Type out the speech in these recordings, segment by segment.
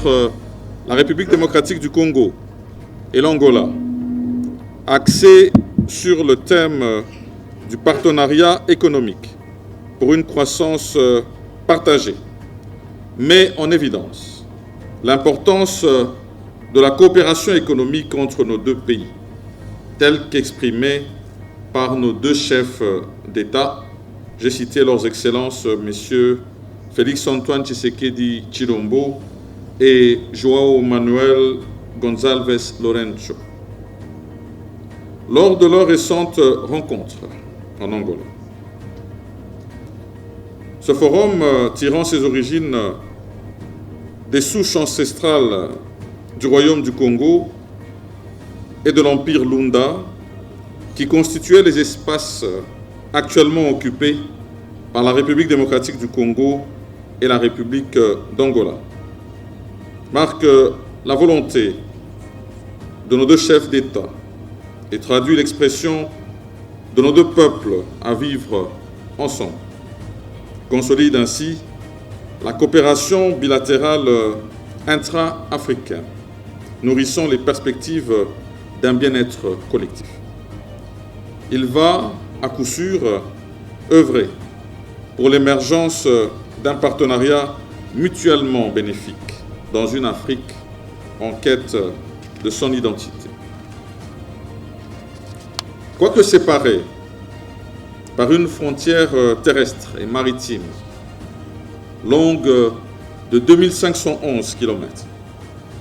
entre la République démocratique du Congo et l'Angola, axé sur le thème du partenariat économique pour une croissance partagée, met en évidence l'importance de la coopération économique entre nos deux pays, telle qu'exprimée par nos deux chefs d'État. J'ai cité leurs excellences, messieurs Félix Antoine Tshisekedi Tshilombo et João Manuel Gonçalves Lourenço, lors de leur récente rencontre en Angola. Ce forum, tirant ses origines des souches ancestrales du royaume du Congo et de l'empire Lunda, qui constituaient les espaces actuellement occupés par la République démocratique du Congo et la République d'Angola, marque la volonté de nos deux chefs d'État et traduit l'expression de nos deux peuples à vivre ensemble. Consolide ainsi la coopération bilatérale intra-africaine, nourrissant les perspectives d'un bien-être collectif. Il va, à coup sûr, œuvrer pour l'émergence d'un partenariat mutuellement bénéfique dans une Afrique en quête de son identité. Quoique séparés par une frontière terrestre et maritime longue de 2511 km,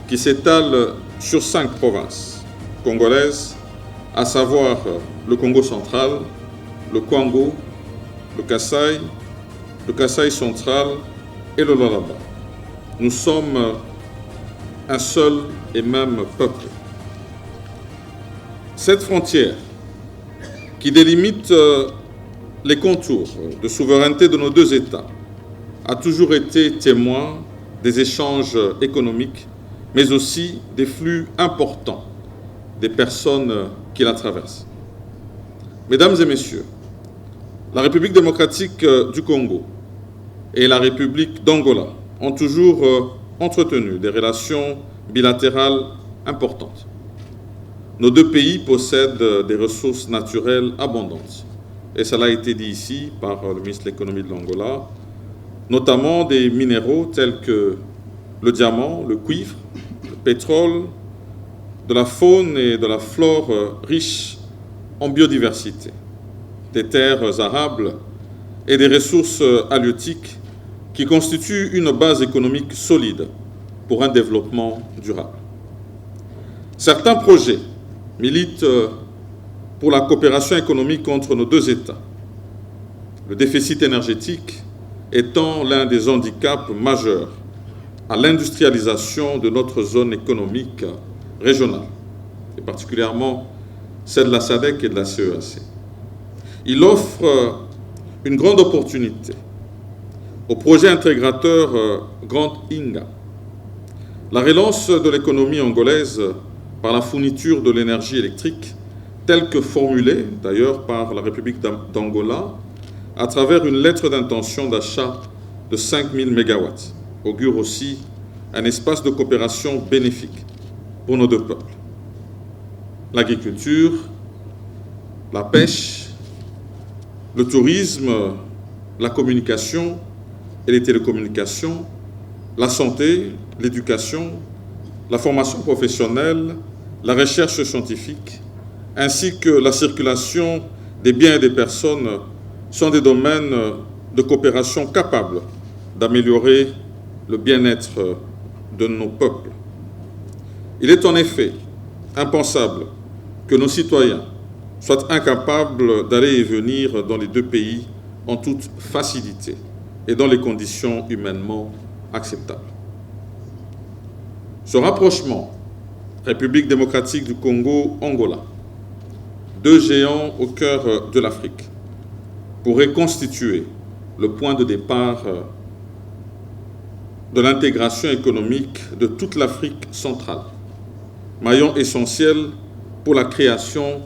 qui s'étale sur 5 provinces congolaises, à savoir le Congo central, le Kwango, le Kasaï central et le Lualaba. Nous sommes un seul et même peuple. Cette frontière qui délimite les contours de souveraineté de nos deux États a toujours été témoin des échanges économiques, mais aussi des flux importants des personnes qui la traversent. Mesdames et messieurs, la République démocratique du Congo et la République d'Angola ont toujours entretenu des relations bilatérales importantes. Nos deux pays possèdent des ressources naturelles abondantes, et cela a été dit ici par le ministre de l'économie de l'Angola, notamment des minéraux tels que le diamant, le cuivre, le pétrole, de la faune et de la flore riches en biodiversité, des terres arables et des ressources halieutiques qui constituent une base économique solide pour un développement durable. Certains projets militent pour la coopération économique entre nos deux États, le déficit énergétique étant l'un des handicaps majeurs à l'industrialisation de notre zone économique régionale, et particulièrement celle de la SADC et de la CEAC. Il offre une grande opportunité au projet intégrateur Grand Inga. La relance de l'économie angolaise par la fourniture de l'énergie électrique, telle que formulée d'ailleurs par la République d'Angola, à travers une lettre d'intention d'achat de 5000 MW, augure aussi un espace de coopération bénéfique pour nos deux peuples. L'agriculture, la pêche, le tourisme, la communication et les télécommunications, la santé, l'éducation, la formation professionnelle, la recherche scientifique, ainsi que la circulation des biens et des personnes sont des domaines de coopération capables d'améliorer le bien-être de nos peuples. Il est en effet impensable que nos citoyens soient incapables d'aller et venir dans les deux pays en toute facilité et dans les conditions humainement acceptables. Ce rapprochement, République démocratique du Congo-Angola, deux géants au cœur de l'Afrique, pourrait constituer le point de départ de l'intégration économique de toute l'Afrique centrale, maillon essentiel pour la création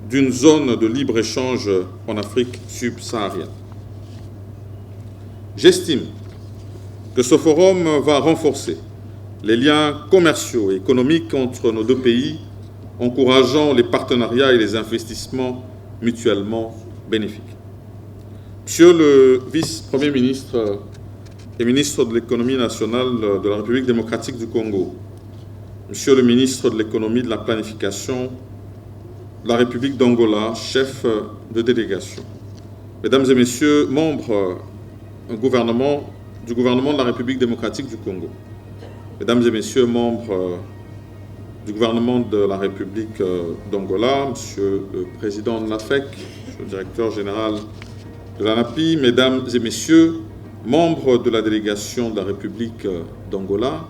d'une zone de libre-échange en Afrique subsaharienne. J'estime que ce forum va renforcer les liens commerciaux et économiques entre nos deux pays, encourageant les partenariats et les investissements mutuellement bénéfiques. Monsieur le vice-premier ministre et ministre de l'économie nationale de la République démocratique du Congo, Monsieur le ministre de l'économie et de la planification de la République d'Angola, chef de délégation, Mesdames et Messieurs, membres du gouvernement de la République démocratique du Congo, Mesdames et Messieurs, membres du gouvernement de la République d'Angola, Monsieur le Président de l'AFEC, Monsieur le Directeur général de l'ANAPI, Mesdames et Messieurs, membres de la délégation de la République d'Angola,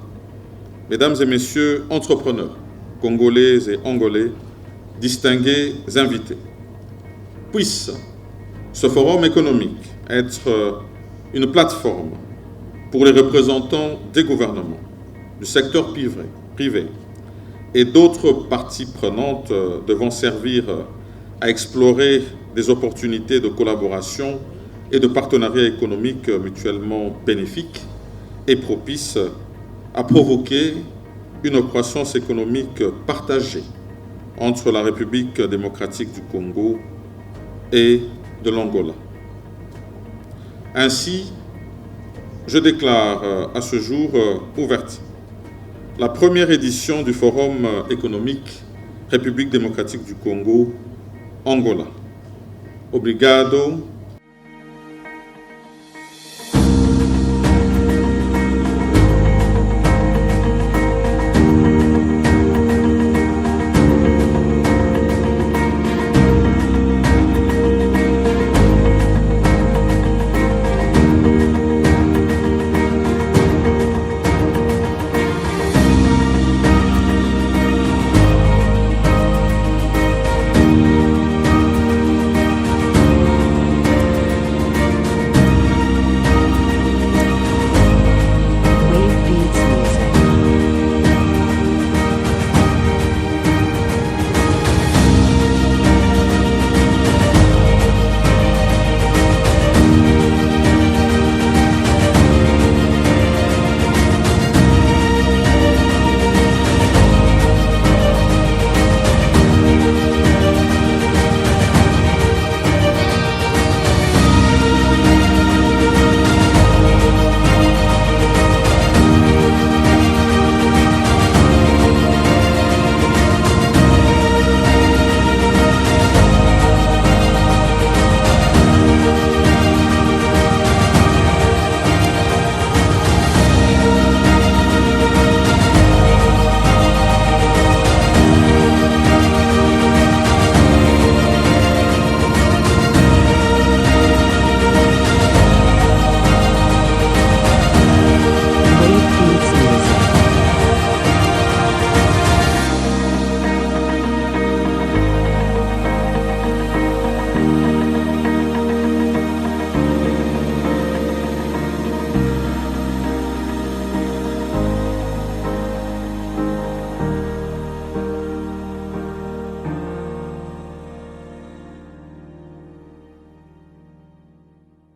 Mesdames et Messieurs, entrepreneurs, Congolais et Angolais, distingués invités. Puisse ce forum économique être une plateforme pour les représentants des gouvernements, du secteur privé et d'autres parties prenantes devant servir à explorer des opportunités de collaboration et de partenariat économique mutuellement bénéfiques et propices à provoquer une croissance économique partagée entre la République démocratique du Congo et de l'Angola. Ainsi, je déclare à ce jour ouverte la première édition du Forum économique République démocratique du Congo, Angola. Obrigado,